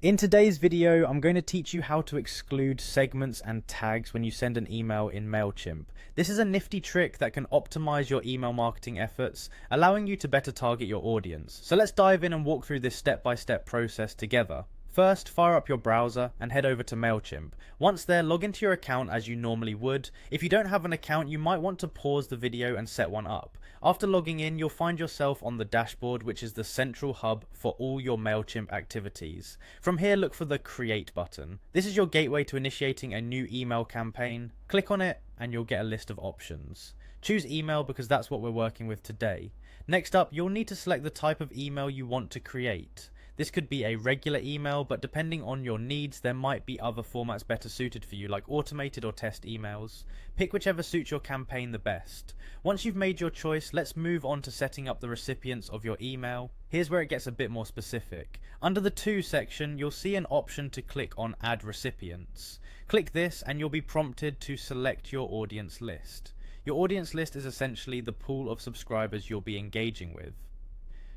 In today's video, I'm going to teach you how to exclude segments and tags when you send an email in Mailchimp. This is a nifty trick that can optimize your email marketing efforts, allowing you to better target your audience. So let's dive in and walk through this step-by-step process together. First, fire up your browser and head over to Mailchimp. Once there, log into your account as you normally would. If you don't have an account, you might want to pause the video and set one up. After logging in, you'll find yourself on the dashboard, which is the central hub for all your Mailchimp activities. From here, look for the Create button. This is your gateway to initiating a new email campaign. Click on it and you'll get a list of options. Choose email because that's what we're working with today. Next up, you'll need to select the type of email you want to create. This could be a regular email, but depending on your needs, there might be other formats better suited for you, like automated or test emails. Pick whichever suits your campaign the best. Once you've made your choice, let's move on to setting up the recipients of your email. Here's where it gets a bit more specific. Under the To section, you'll see an option to click on Add Recipients. Click this and you'll be prompted to select your audience list. Your audience list is essentially the pool of subscribers you'll be engaging with.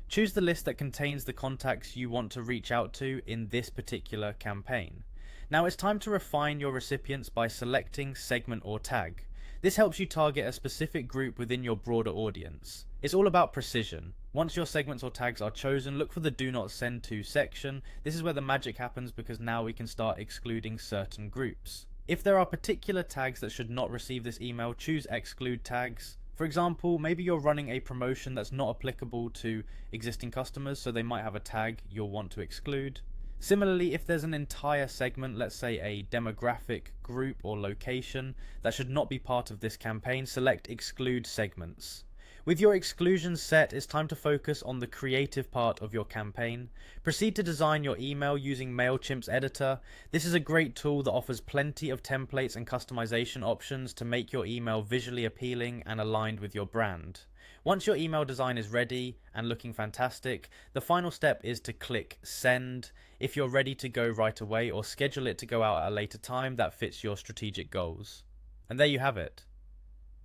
Choose the list that contains the contacts you want to reach out to in this particular campaign. Now it's time to refine your recipients by selecting segment or tag. This helps you target a specific group within your broader audience. It's all about precision. Once your segments or tags are chosen, look for the Do Not Send To section. This is where the magic happens because now we can start excluding certain groups. If there are particular tags that should not receive this email, choose Exclude tags. For example, maybe you're running a promotion that's not applicable to existing customers, so they might have a tag you'll want to exclude. Similarly, if there's an entire segment, let's say a demographic, group or location, that should not be part of this campaign, select Exclude Segments. With your exclusions set, it's time to focus on the creative part of your campaign. Proceed to design your email using Mailchimp's editor. This is a great tool that offers plenty of templates and customization options to make your email visually appealing and aligned with your brand. Once your email design is ready and looking fantastic, the final step is to click Send if you're ready to go right away, or schedule it to go out at a later time that fits your strategic goals. And there you have it.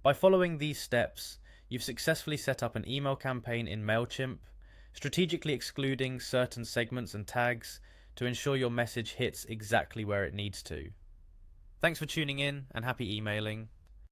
By following these steps, you've successfully set up an email campaign in Mailchimp, strategically excluding certain segments and tags to ensure your message hits exactly where it needs to. Thanks for tuning in and happy emailing.